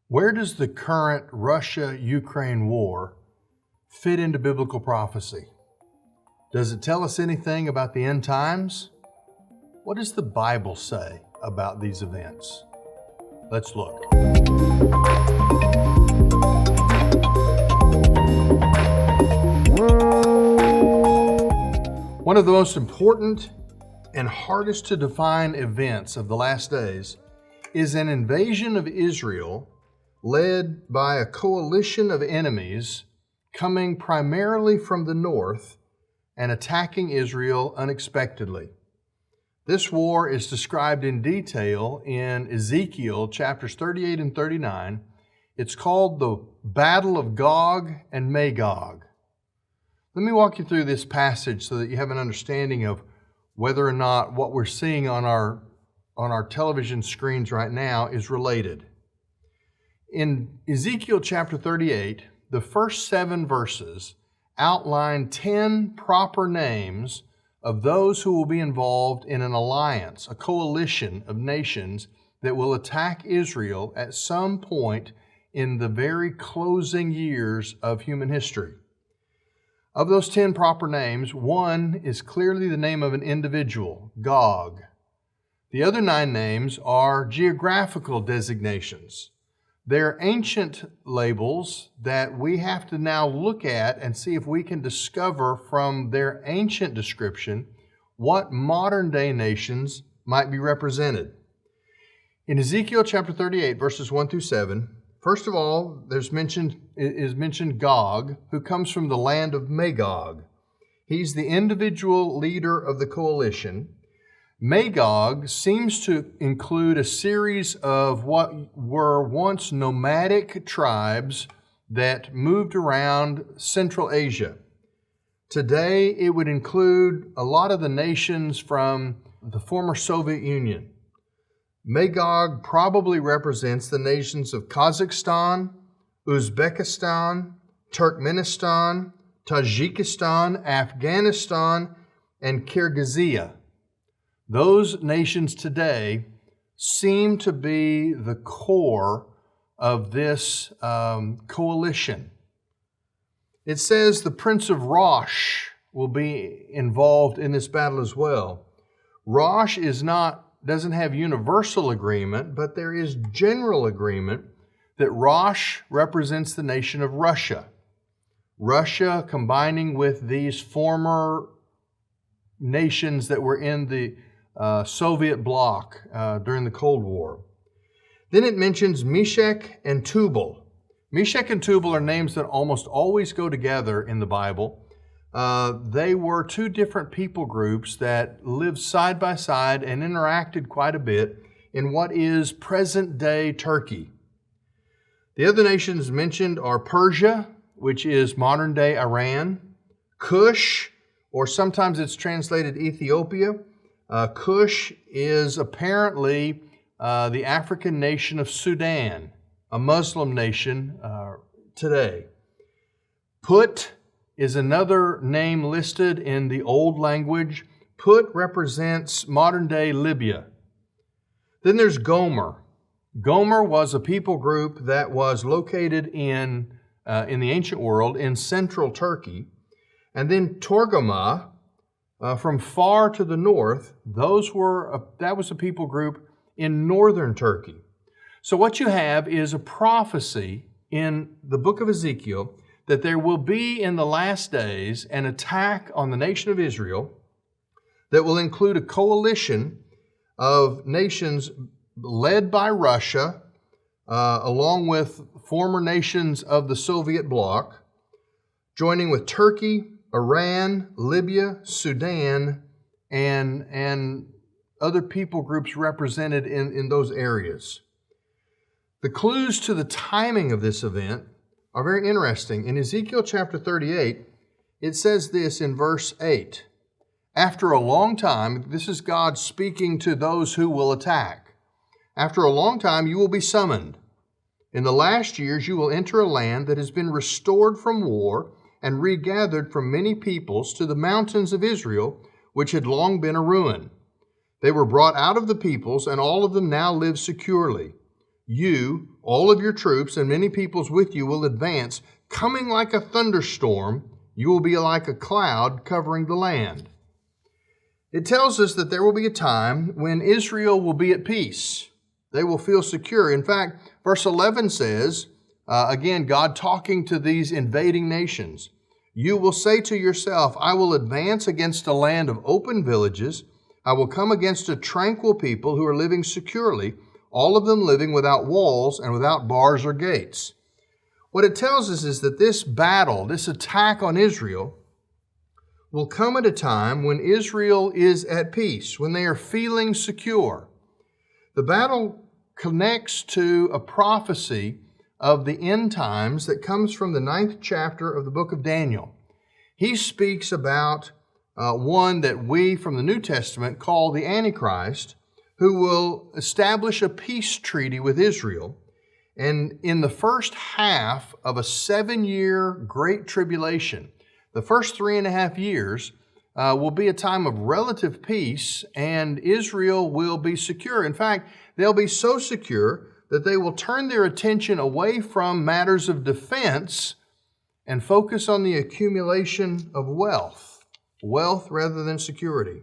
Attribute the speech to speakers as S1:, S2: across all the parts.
S1: Where does the current Russia-Ukraine war fit into biblical prophecy? Does it tell us anything about the end times? What does the Bible say about these events? Let's look. One of the most important and hardest to define events of the last days is an invasion of Israel led by a coalition of enemies coming primarily from the north and attacking Israel unexpectedly. This war is described in detail in Ezekiel chapters 38 and 39. It's called the Battle of Gog and Magog. Let me walk you through this passage so that you have an understanding of whether or not what we're seeing on our television screens right now is related. In Ezekiel chapter 38, the first 7 verses outline 10 proper names of those who will be involved in an alliance, a coalition of nations that will attack Israel at some point in the very closing years of human history. Of those 10 proper names, one is clearly the name of an individual, Gog. The other 9 names are geographical designations. They're ancient labels that we have to now look at and see if we can discover from their ancient description what modern day nations might be represented. In Ezekiel chapter 38, verses 1 through 7, first of all, is mentioned Gog, who comes from the land of Magog. He's the individual leader of the coalition. Magog seems to include a series of what were once nomadic tribes that moved around Central Asia. Today, it would include a lot of the nations from the former Soviet Union. Magog probably represents the nations of Kazakhstan, Uzbekistan, Turkmenistan, Tajikistan, Afghanistan, and Kyrgyzia. Those nations today seem to be the core of this coalition. It says the Prince of Rosh will be involved in this battle as well. Rosh doesn't have universal agreement, but there is general agreement that Rosh represents the nation of Russia. Russia combining with these former nations that were in the Soviet bloc during the Cold War. Then it mentions Meshech and Tubal. Meshech and Tubal are names that almost always go together in the Bible. They were 2 different people groups that lived side by side and interacted quite a bit in what is present-day Turkey. The other nations mentioned are Persia, which is modern-day Iran, Cush, or sometimes it's translated Ethiopia. Cush is apparently the African nation of Sudan, a Muslim nation today. Put is another name listed in the old language. Put represents modern-day Libya. Then there's Gomer. Gomer was a people group that was located in the ancient world in central Turkey. And then Torgama, from far to the north, that was a people group in northern Turkey. So what you have is a prophecy in the book of Ezekiel that there will be in the last days an attack on the nation of Israel that will include a coalition of nations led by Russia, along with former nations of the Soviet bloc, joining with Turkey, Iran, Libya, Sudan, and other people groups represented in those areas. The clues to the timing of this event are very interesting. In Ezekiel chapter 38, it says this in verse 8. After a long time, this is God speaking to those who will attack. After a long time, you will be summoned. In the last years, you will enter a land that has been restored from war and regathered from many peoples to the mountains of Israel, which had long been a ruin. They were brought out of the peoples, and all of them now live securely. You, all of your troops, and many peoples with you will advance, coming like a thunderstorm. You will be like a cloud covering the land. It tells us that there will be a time when Israel will be at peace. They will feel secure. In fact, verse 11 says, again, God talking to these invading nations, you will say to yourself, I will advance against a land of open villages. I will come against a tranquil people who are living securely, all of them living without walls and without bars or gates. What it tells us is that this battle, this attack on Israel, will come at a time when Israel is at peace, when they are feeling secure. The battle connects to a prophecy of the end times that comes from the 9th chapter of the book of Daniel. He speaks about one that we from the New Testament call the Antichrist, who will establish a peace treaty with Israel. And in the first half of a 7-year great tribulation, the first 3.5 years will be a time of relative peace, and Israel will be secure. In fact, they'll be so secure that they will turn their attention away from matters of defense and focus on the accumulation of wealth rather than security.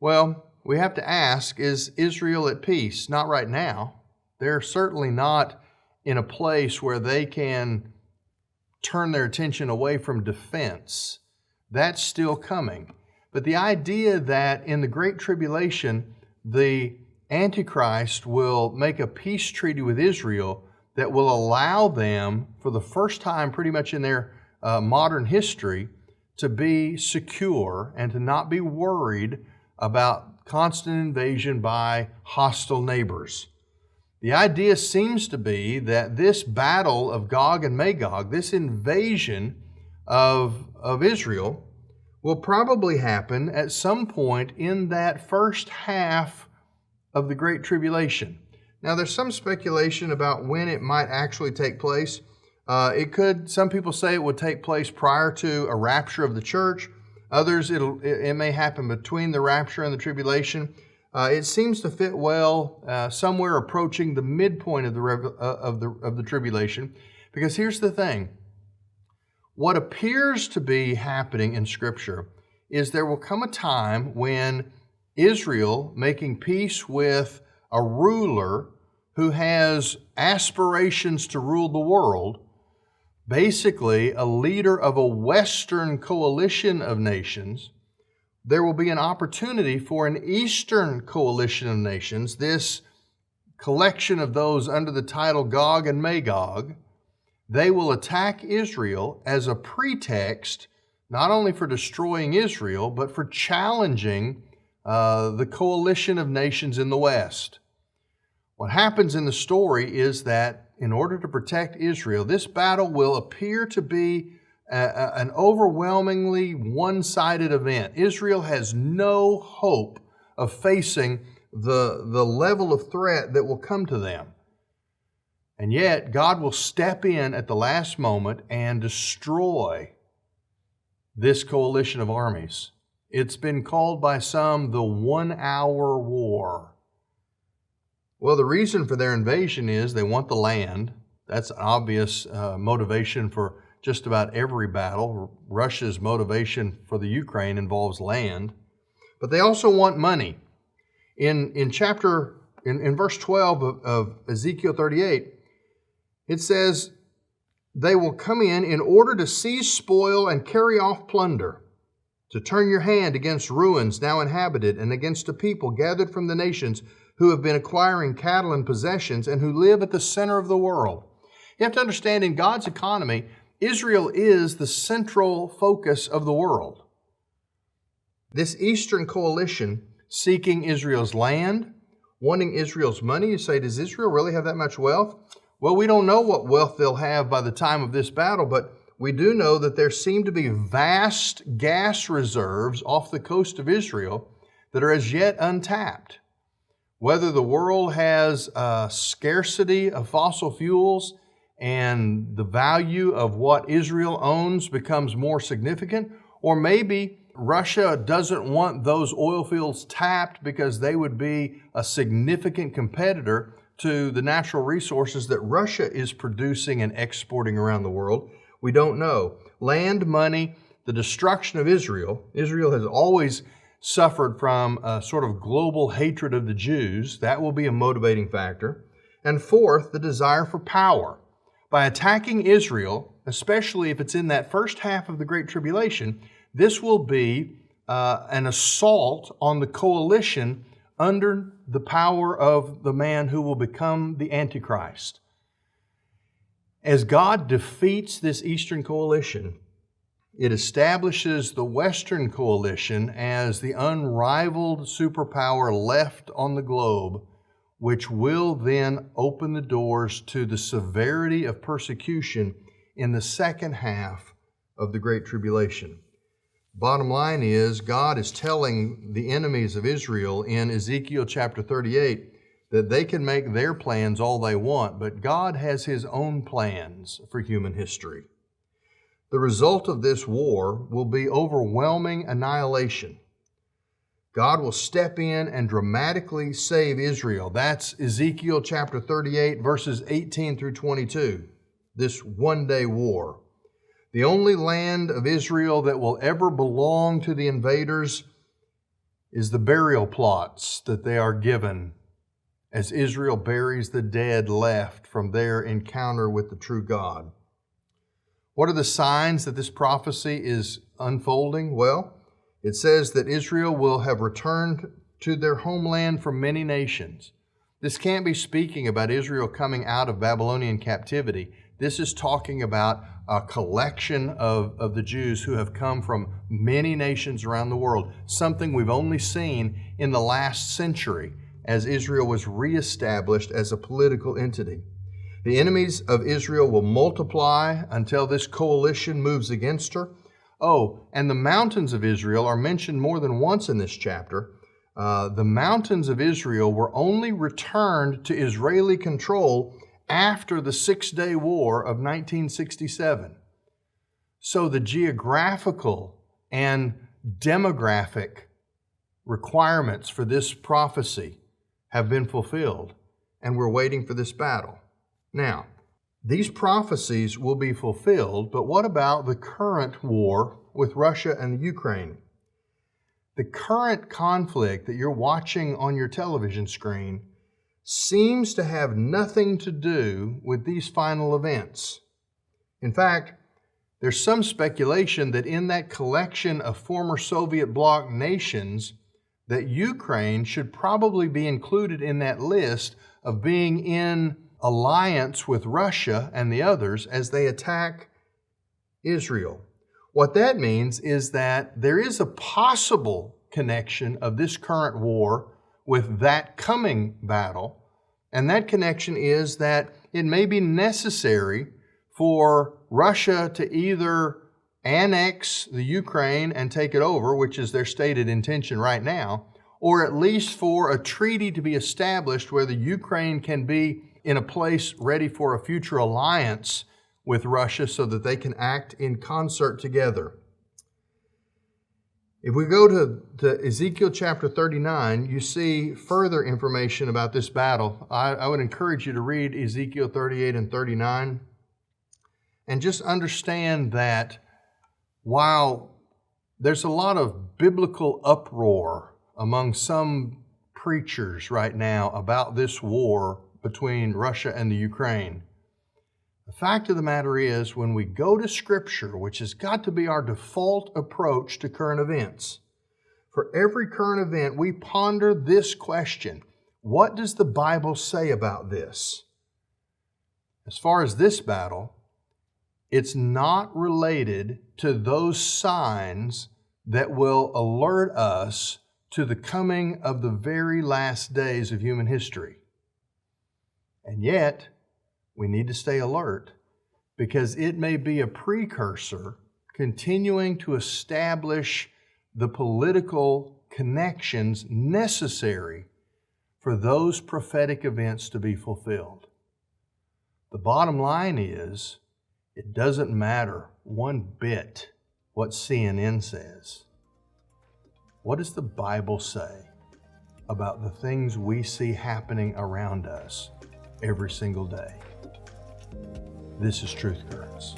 S1: Well, we have to ask, is Israel at peace? Not right now. They're certainly not in a place where they can turn their attention away from defense. That's still coming. But the idea that in the Great Tribulation, the Antichrist will make a peace treaty with Israel that will allow them, for the first time pretty much in their modern history, to be secure and to not be worried about constant invasion by hostile neighbors. The idea seems to be that this battle of Gog and Magog, this invasion of Israel, will probably happen at some point in that first half of the Great Tribulation. Now, there's some speculation about when it might actually take place. Some people say it would take place prior to a rapture of the church. Others, it may happen between the rapture and the tribulation. It seems to fit well somewhere approaching the midpoint of the tribulation, because here's the thing. What appears to be happening in Scripture is there will come a time when Israel, making peace with a ruler who has aspirations to rule the world, basically a leader of a Western coalition of nations, there will be an opportunity for an Eastern coalition of nations, this collection of those under the title Gog and Magog. They will attack Israel as a pretext, not only for destroying Israel, but for challenging the coalition of nations in the West. What happens in the story is that in order to protect Israel, this battle will appear to be an overwhelmingly one-sided event. Israel has no hope of facing the level of threat that will come to them. And yet, God will step in at the last moment and destroy this coalition of armies. It's been called by some the 1-hour war. Well, the reason for their invasion is they want the land. That's an obvious motivation for just about every battle. Russia's motivation for the Ukraine involves land. But they also want money. In verse 12 of Ezekiel 38, it says, they will come in order to seize spoil and carry off plunder, to turn your hand against ruins now inhabited and against a people gathered from the nations who have been acquiring cattle and possessions and who live at the center of the world. You have to understand, in God's economy, Israel is the central focus of the world. This Eastern coalition seeking Israel's land, wanting Israel's money. You say, does Israel really have that much wealth? Well, we don't know what wealth they'll have by the time of this battle, but we do know that there seem to be vast gas reserves off the coast of Israel that are as yet untapped. Whether the world has a scarcity of fossil fuels and the value of what Israel owns becomes more significant, or maybe Russia doesn't want those oil fields tapped because they would be a significant competitor to the natural resources that Russia is producing and exporting around the world? We don't know. Land, money, the destruction of Israel. Israel has always suffered from a sort of global hatred of the Jews. That will be a motivating factor. And fourth, the desire for power. By attacking Israel, especially if it's in that first half of the Great Tribulation, this will be an assault on the coalition under the power of the man who will become the Antichrist. As God defeats this Eastern coalition, it establishes the Western coalition as the unrivaled superpower left on the globe, which will then open the doors to the severity of persecution in the second half of the Great Tribulation. Bottom line is, God is telling the enemies of Israel in Ezekiel Chapter 38 that they can make their plans all they want, but God has His own plans for human history. The result of this war will be overwhelming annihilation. God will step in and dramatically save Israel. That's Ezekiel chapter 38, verses 18 through 22, this one-day war. The only land of Israel that will ever belong to the invaders is the burial plots that they are given as Israel buries the dead left from their encounter with the true God. What are the signs that this prophecy is unfolding? Well, it says that Israel will have returned to their homeland from many nations. This can't be speaking about Israel coming out of Babylonian captivity. This is talking about a collection of the Jews who have come from many nations around the world, something we've only seen in the last century as Israel was reestablished as a political entity. The enemies of Israel will multiply until this coalition moves against her. Oh, and the mountains of Israel are mentioned more than once in this chapter. The mountains of Israel were only returned to Israeli control after the Six-Day War of 1967. So the geographical and demographic requirements for this prophecy have been fulfilled, and we're waiting for this battle. Now, these prophecies will be fulfilled, but what about the current war with Russia and the Ukraine? The current conflict that you're watching on your television screen seems to have nothing to do with these final events. In fact, there's some speculation that in that collection of former Soviet bloc nations, that Ukraine should probably be included in that list of being in alliance with Russia and the others as they attack Israel. What that means is that there is a possible connection of this current war with that coming battle, and that connection is that it may be necessary for Russia to either annex the Ukraine and take it over, which is their stated intention right now, or at least for a treaty to be established where the Ukraine can be in a place ready for a future alliance with Russia so that they can act in concert together. If we go to Ezekiel chapter 39, you see further information about this battle. I would encourage you to read Ezekiel 38 and 39 and just understand that while there's a lot of biblical uproar among some preachers right now about this war between Russia and the Ukraine, the fact of the matter is, when we go to Scripture, which has got to be our default approach to current events, for every current event, we ponder this question: what does the Bible say about this? As far as this battle, it's not related to those signs that will alert us to the coming of the very last days of human history. And yet, we need to stay alert because it may be a precursor continuing to establish the political connections necessary for those prophetic events to be fulfilled. The bottom line is, it doesn't matter one bit what CNN says. What does the Bible say about the things we see happening around us every single day. This is Truth Currents.